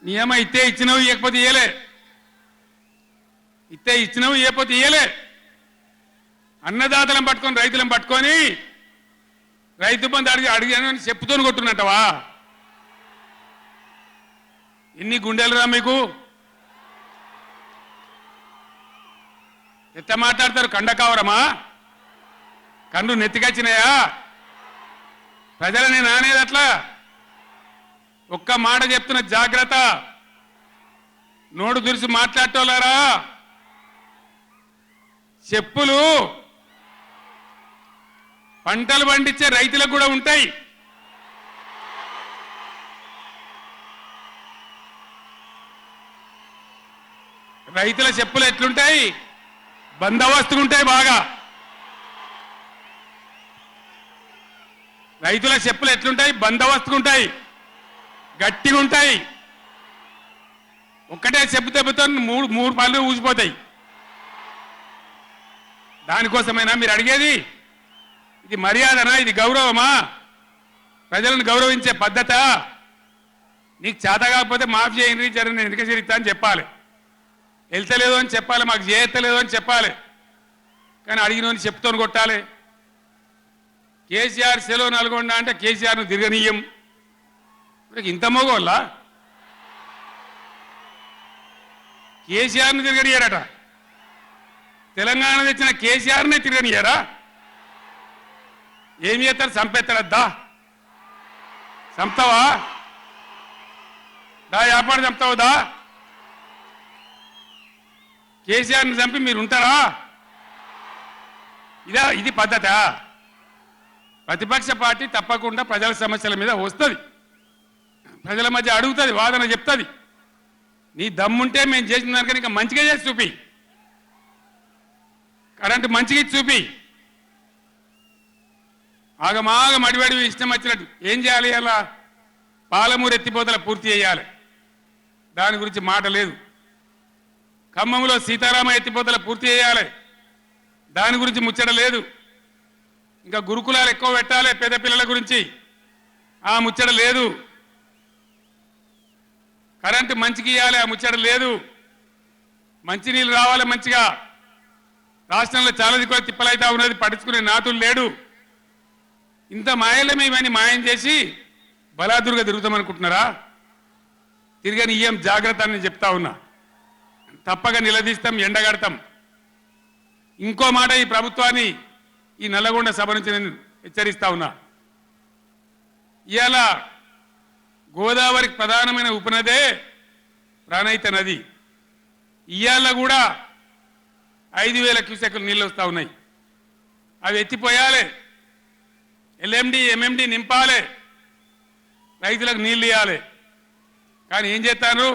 నియమ ఇస్తే ఇచ్చినవు ఇవ్వకపోతే ఇయ్యలే, ఇస్తే ఇచ్చినవు ఇవ్వకపోతే ఇయ్యలే. అన్నదాతలను పట్టుకొని రైతులను పట్టుకొని రైతు బంధు అడిగాను అని చెప్పుతోని కొట్టున్నట్టవా? ఎన్ని గుండెలురా మీకు? ఎట్లా మాట్లాడతారు? కండకావరమా? కన్ను నెత్తికొచ్చినాయా? ప్రజలని నానేది అట్లా. ఒక్క మాట చెప్తున్న జాగ్రత్త. నోడు దురిసి మాట్లాడటోలారా, చెప్పులు పంటలు పండించే రైతులకు కూడా ఉంటాయి. రైతుల చెప్పులు ఎట్లుంటాయి? బందోబస్తుకుంటాయి బాగా. రైతుల చెప్పులు ఎట్లుంటాయి? బందోబస్తుకుంటాయి, గట్టిగా ఉంటాయి. ఒక్కటే చెప్పు దెబ్బతో మూడు పళ్ళు ఊసిపోతాయి. దానికోసమైనా మీరు అడిగేది? ఇది మర్యాదనా? ఇది గౌరవమా? ప్రజలను గౌరవించే పద్ధత? నీకు చేత కాకపోతే మాఫ్ చేయండి, జర నేను ఎందుకు చేరిస్తా అని చెప్పాలి. వెళ్తలేదు అని చెప్పాలి, మాకు చేయలేదు అని చెప్పాలి. కానీ అడిగినోని చెప్తోని కొట్టాలి. కేసీఆర్ సెలవు నల్గొండ అంటే కేసీఆర్ను తిరగనీయం. ఇంత మోగోళ్ళ కేసీఆర్ను తిరగనియారట. తెలంగాణ తెచ్చిన కేసీఆర్నే తిరగనియారా? ఏం చేస్తారు? చంపేస్తాడద్దా? చంపుతావా? దా వ్యాపారం చంపుతావు దా? కేసీఆర్ని చంపి మీరు ఉంటారా? ఇది పద్ధత? ప్రతిపక్ష పార్టీ తప్పకుండా ప్రజల సమస్యల మీద వస్తుంది, ప్రజల మధ్య అడుగుతుంది, వాదన చెప్తుంది. నీ దమ్ముంటే మేము చేసిన దానికన్నా ఇంకా మంచిగా చేసి చూపి. కరెంటు మంచిగా చూపి. ఆగమాగం అడివడివి ఇష్టం వచ్చినట్టు ఏం చేయాలి? అలా పాలమూరు ఎత్తిపోతల పూర్తి చేయాలి, దాని గురించి మాట లేదు. ఖమ్మంలో సీతారామ ఎత్తిపోతల పూర్తి చేయాలి, దాని గురించి ముచ్చట లేదు. ఇంకా గురుకులాలు ఎక్కువ పెట్టాలి పేద పిల్లల గురించి, ఆ ముచ్చట లేదు. కరెంటు మంచిగా ఇవ్వాలి, ఆ ముచ్చట లేదు. మంచినీళ్ళు రావాలి మంచిగా. రాష్ట్రంలో చాలా దిక్కువ తిప్పలైతా ఉన్నది, పట్టించుకునే నాతులు లేడు. ఇంత మాయలమే ఇవన్నీ మాయం చేసి బలాదురుగా తిరుగుతామనుకుంటున్నారా? తిరగని ఏం జాగ్రత్త అని చెప్తా ఉన్నా. తప్పక నిలదీస్తాం, ఎండగడతాం. ఇంకో మాట, ఈ ప్రభుత్వాన్ని ఈ నల్లగొండ సభ నుంచి నేను హెచ్చరిస్తా ఉన్నా. ఇవాళ గోదావరికి ప్రధానమైన ఉపనదే ప్రాణహిత నది. ఇవాళ కూడా 5,000 క్యూసెక్లు నీళ్ళు వస్తూ ఉన్నాయి. అవి ఎత్తిపోయాలి, ఎల్ఎండి ఎంఎండి నింపాలి, రైతులకు నీళ్ళు ఇవ్వాలి. కానీ ఏం చేస్తారు?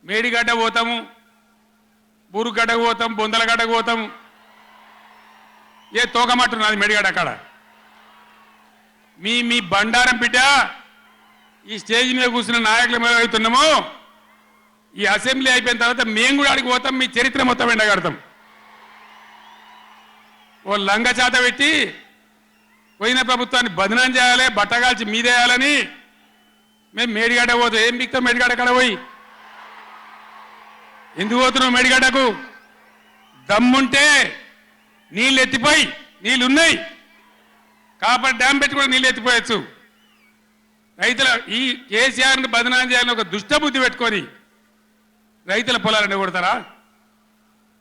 మేడిగడ్డ పోతాము, బూరుగడ్డకు పోతాం, బొందలగడ్డకు పోతాము. ఏ తోకమట్టున్నది మేడిగడ్డ అక్కడ. మీ బండారం బిడ్డ ఈ స్టేజ్ మీద కూర్చున్న నాయకులు ఏమవుతున్నామో, ఈ అసెంబ్లీ అయిపోయిన తర్వాత మేము కూడా అడిగి పోతాం, మీ చరిత్ర మొత్తం ఎండగడతాం. ఓ లంగ చేత పెట్టి పోయిన ప్రభుత్వాన్ని బదనాం చేయాలి, బట్టగాల్చి మీదేయాలని మేము మేడిగడ్డ పోతాం. ఏం బిక్తాం మేడిగడ్డ అక్కడ పోయి? ఎందుకు పోతున్నావు మేడిగడ్డకు? దమ్ముంటే నీళ్ళు ఎత్తిపోయి, నీళ్ళు ఉన్నాయి, కాపర్ డ్యామ్ పెట్టి కూడా నీళ్ళు ఎత్తిపోయచ్చు. రైతుల ఈ కేసీఆర్ని బదనాం చేయాలని ఒక దుష్టబుద్ధి పెట్టుకొని రైతుల పొలాలను కొడతారా?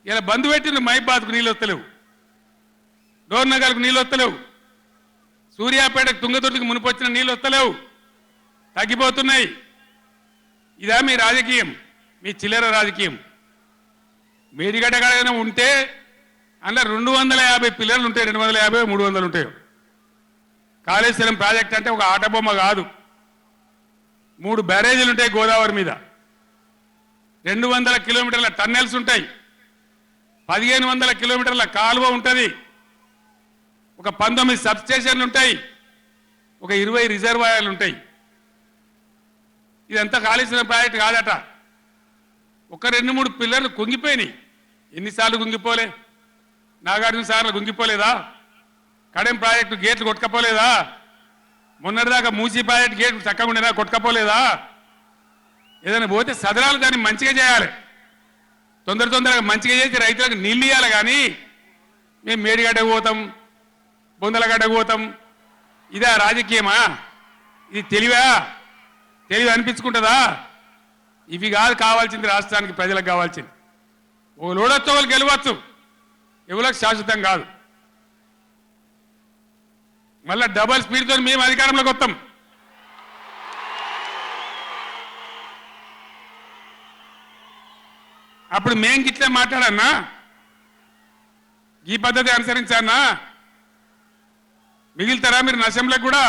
ఇలా బంధు పెట్టిన మైబాద్కు నీళ్ళు వస్తలేవు, డోర్నగర్కు నీళ్ళు వస్తలేవు, సూర్యాపేటకు తుంగతుర్తికి మునిపొచ్చిన నీళ్ళు వస్తలేవు, తగ్గిపోతున్నాయి. ఇదా మీ రాజకీయం? మీ చిల్లర రాజకీయం. మేడిగడ్డ కాడైనా ఉంటే అందులో 250 పిల్లర్లు ఉంటాయి, 250 300 ఉంటాయి. కాళేశ్వరం ప్రాజెక్ట్ అంటే ఒక ఆటబొమ్మ కాదు. 3 బ్యారేజీలు ఉంటాయి గోదావరి మీద, 200 కిలోమీటర్ల టన్నెల్స్ ఉంటాయి, 1500 కిలోమీటర్ల కాలువ ఉంటుంది, ఒక 19 సబ్స్టేషన్లు ఉంటాయి, ఒక 20 రిజర్వాయర్లు ఉంటాయి. ఇదంతా కాళేశ్వరం ప్రాజెక్ట్ కాదట. ఒక 2-3 పిల్లర్లు కుంగిపోయినాయి. ఎన్నిసార్లు కుంగిపోలే? నాగార్జున సార్లు కుంగిపోలేదా? కడెం ప్రాజెక్టు గేట్లు కొట్టుకపోలేదా? మొన్నటిదాకా మూసీ ప్రాజెక్టు గేట్లు చక్కగా ఉండేదా? కొట్టుకపోలేదా? ఏదైనా పోతే సదరాలు దాన్ని మంచిగా చేయాలి, తొందరగా మంచిగా చేసి రైతులకు నీళ్ళు ఇవ్వాలి. కానీ మేము మేడిగడ్డకు పోతాం, బొందలగడ్డకు పోతాం, ఇదా రాజకీయమా? ఇది తెలివి అనిపించుకుంటుందా? ఇవి కాదు కావాల్సింది, రాష్ట్రానికి ప్రజలకు కావాల్సింది. ఓ లోడొచ్చు, వాళ్ళు గెలవచ్చు, ఎవరికి శాశ్వతం కాదు. మళ్ళా డబల్ స్పీడ్తో మేము అధికారంలోకి వస్తాం. అప్పుడు మేం గిట్లే మాట్లాడన్నా, ఈ పద్ధతి అనుసరించానా? మిగిలితారా మీరు నశంలకు కూడా?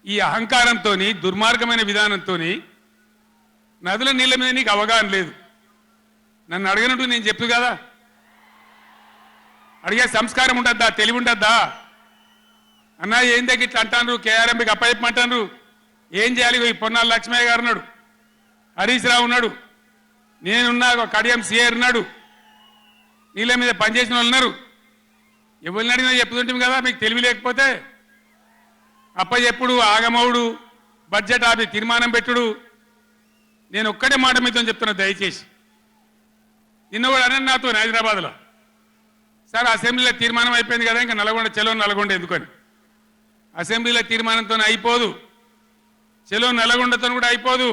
ఈ అహంకారంతో, దుర్మార్గమైన విధానంతో నదుల నీళ్ళ మీద నీకు అవగాహన లేదు. నన్ను అడగనట్టు నేను చెప్పు కదా, అడిగే సంస్కారం ఉంటుందా, తెలివి ఉంటుందా? అన్నా ఏం దగ్గర ఇట్లా అంటాను, కేఆర్ఎంకి అప్పచెప్పమంటాను, ఏం చేయాలి? ఈ పొన్నాల లక్ష్మయ్య గారు ఉన్నాడు, హరీష్ రావు ఉన్నాడు, నేనున్నా, కడియం సిఆర్ ఉన్నాడు, నీళ్ళ మీద పనిచేసిన వాళ్ళు ఉన్నారు. ఎవరిని అడిగినా చెప్తుంటాం కదా. మీకు తెలివి లేకపోతే అప్పచెప్పుడు, ఆగమవుడు, బడ్జెట్ ఆపి తీర్మానం పెట్టుడు. నేను ఒక్కటే మాట మీతో చెప్తున్నా, దయచేసి. నిన్న కూడా అన్నాను నాతో హైదరాబాద్లో, సార్ అసెంబ్లీలో తీర్మానం అయిపోయింది కదా, ఇంకా నల్గొండ, చెలో నల్గొండ ఎందుకని. అసెంబ్లీలో తీర్మానంతో అయిపోదు, చెలో నల్గొండతో కూడా అయిపోదు.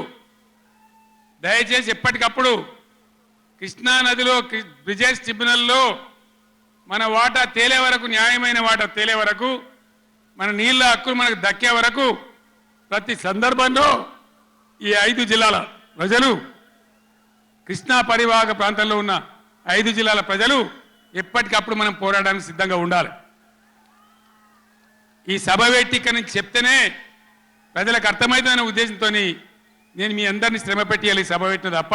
దయచేసి ఎప్పటికప్పుడు కృష్ణా నదిలో బ్రిజేష్ ట్రిబ్యునల్లో మన వాటా తేలే వరకు, న్యాయమైన వాటా తేలే వరకు, మన నీళ్ళ హక్కులు మనకు దక్కే వరకు ప్రతి సందర్భంలో ఈ 5 జిల్లాల ప్రజలు, కృష్ణా పరివాహక ప్రాంతంలో ఉన్న 5 జిల్లాల ప్రజలు ఎప్పటికప్పుడు మనం పోరాడడానికి సిద్ధంగా ఉండాలి. ఈ సభ వేదిక నుంచి చెప్తేనే ప్రజలకు అర్థమవుతుందనే ఉద్దేశంతో నేను మీ అందరినీ శ్రమ పెట్టేయాలి సభ పెట్టిన తప్ప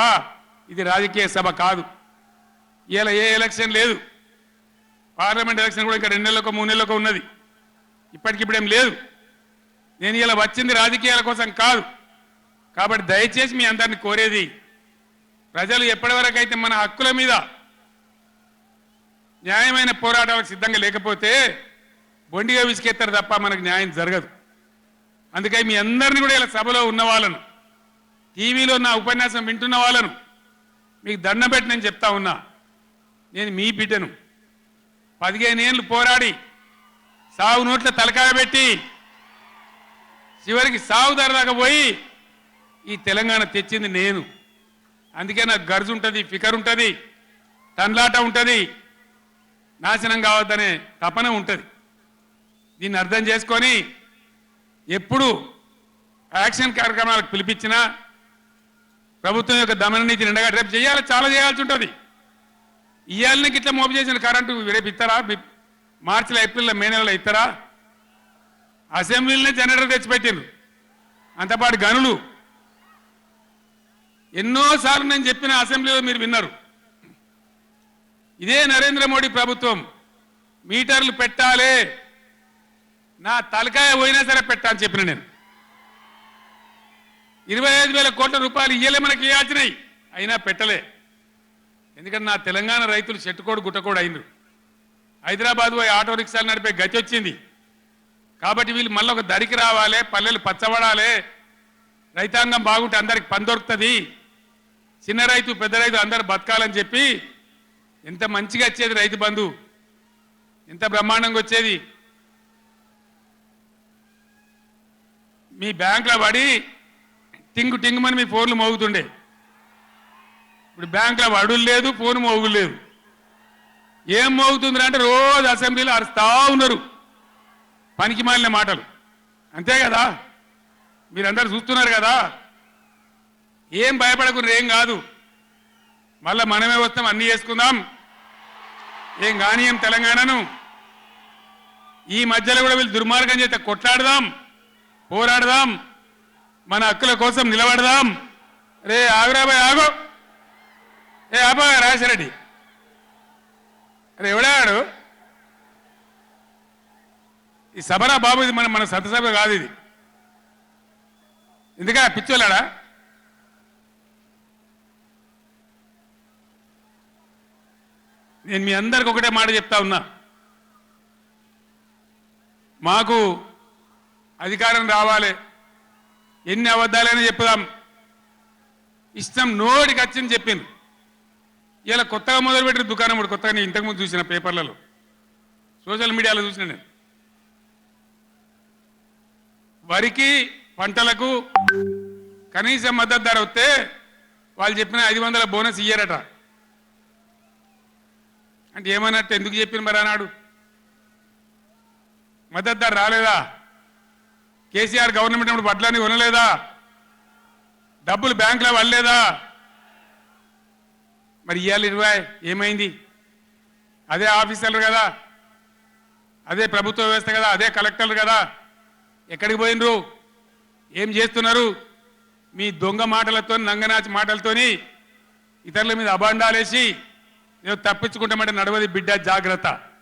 ఇది రాజకీయ సభ కాదు. ఇలా ఏ ఎలక్షన్ లేదు, పార్లమెంట్ ఎలక్షన్ కూడా ఇంకా 2 నెలలకు 3 నెలలకు ఉన్నది, ఇప్పటికిప్పుడేం లేదు. నేను ఇలా వచ్చింది రాజకీయాల కోసం కాదు. కాబట్టి దయచేసి మీ అందరిని కోరేది, ప్రజలు ఎప్పటివరకు అయితే మన హక్కుల మీద న్యాయమైన పోరాటాలకు సిద్ధంగా లేకపోతే బొండిగా విసికెత్తారు తప్ప మనకు న్యాయం జరగదు. అందుకని మీ అందరినీ కూడా ఇలా సభలో ఉన్న వాళ్ళను, టీవీలో నా ఉపన్యాసం వింటున్న వాళ్ళను మీకు దండం పెట్టి నేను చెప్తా ఉన్నా, నేను మీ బిడ్డను. 15 ఏళ్ళు పోరాడి సాగు నోట్ల తలకాయ పెట్టి చివరికి సాగు ధరదాకా పోయి ఈ తెలంగాణ తెచ్చింది నేను. అందుకే నాకు గర్జు ఉంటుంది, ఫికర్ ఉంటుంది, తన్లాట ఉంటుంది, నాశనం కావద్దనే తపన ఉంటుంది. దీన్ని అర్థం చేసుకొని ఎప్పుడు యాక్షన్ కార్యక్రమాలకు పిలిపించినా ప్రభుత్వం యొక్క దమన నీతిని ఎండగట్టి రేపు చేయాలి, చాలా చేయాల్సి ఉంటుంది. ఇవాళకి ఇట్లా మోపు చేసిన కరెంటు రేపు ఇస్తారా? మార్చిలో, ఏప్రిల్లో, మే నెలలో ఇస్తారా? అసెంబ్లీలోనే జనరేటర్ తెచ్చిపెట్టిండ్రు, అంతపాటు గనులు. ఎన్నోసార్లు నేను చెప్పిన అసెంబ్లీలో మీరు విన్నారు. ఇదే నరేంద్ర మోడీ ప్రభుత్వం మీటర్లు పెట్టాలి, నా తలకాయ పోయినా సరే పెట్టాలని చెప్పిన నేను. 25,000 కోట్ల రూపాయలు ఇయ్యలే మనకి ఇవ్వాల్సినాయి, అయినా పెట్టలే. ఎందుకంటే నా తెలంగాణ రైతులు చెట్టుకోడు గుట్టకోడు అయినరు. హైదరాబాద్ పోయి ఆటో రిక్షాలు నడిపే గతి వచ్చింది. కాబట్టి వీళ్ళు మళ్ళీ ఒక దరికి రావాలి, పల్లెలు పచ్చబడాలి, రైతాంగం బాగుంటే అందరికి పని దొరుకుతుంది, చిన్న రైతు పెద్ద రైతు అందరు బతకాలని చెప్పి ఎంత మంచిగా వచ్చేది రైతు బంధు, ఎంత బ్రహ్మాండంగా వచ్చేది. మీ బ్యాంకులో పడి టింగు టింగుమని మీ ఫోన్లు మోగుతుండే. ఇప్పుడు బ్యాంకులో వడులు లేదు, ఫోన్ మోగులు లేదు. ఏం మోగుతుందిరా అంటే రోజు అసెంబ్లీలో అరుస్తా ఉన్నారు పనికి మాలిన మాటలు. అంతే కదా, మీరందరూ చూస్తున్నారు కదా. ఏం భయపడకుండా ఏం కాదు, మళ్ళా మనమే వస్తాం, అన్నీ చేసుకుందాం, ఏం కానీయం తెలంగాణను. ఈ మధ్యలో కూడా వీళ్ళు దుర్మార్గం చేస్తే కొట్లాడదాం, పోరాడదాం, మన హక్కుల కోసం నిలబడదాం. రే ఆగురాబాయ్ ఆగు, ఏ ఆబా రాజశరెడ్డి, అరే ఎవడాడు? ఈ సభరా బాబు, ఇది మన సభ కాదు ఇది. ఎందుక పిచ్చోళ్ళాడా? నేను మీ అందరికి ఒకటే మాట చెప్తా ఉన్నా, మాకు అధికారం రావాలి, ఎన్ని అబద్ధాలైనా చెప్పుదాం, ఇష్టం నోటికి వచ్చింది చెప్పింది. ఇలా కొత్తగా మొదలుపెట్టిన దుకాణం కూడా కొత్తగా నేను ఇంతకుముందు చూసిన పేపర్లలో సోషల్ మీడియాలో చూసిన నేను వరికి పంటలకు కనీస మద్దతు ధర వస్తే వాళ్ళు చెప్పిన 500 బోనస్ ఇయ్యారట. అంటే ఏమన్నట్టు ఎందుకు చెప్పిన మరి అన్నాడు మద్దతు ధర రాలేదా? కేసీఆర్ గవర్నమెంట్ అప్పుడు వడ్లని కొనలేదా? డబ్బులు బ్యాంకులో పడలేదా? మరి ఇవాళ 20 ఏమైంది? అదే ఆఫీసర్లు కదా, అదే ప్రభుత్వ వ్యవస్థ కదా, అదే కలెక్టర్లు కదా, ఎక్కడికి పోయినరు? ఏం చేస్తున్నారు? మీ దొంగ మాటలతో నంగనాచి మాటలతోని ఇతరుల మీద అబాండాలేసి ఏదో తప్పించుకుంటామంటే నడవది బిడ్డ, జాగ్రత్త.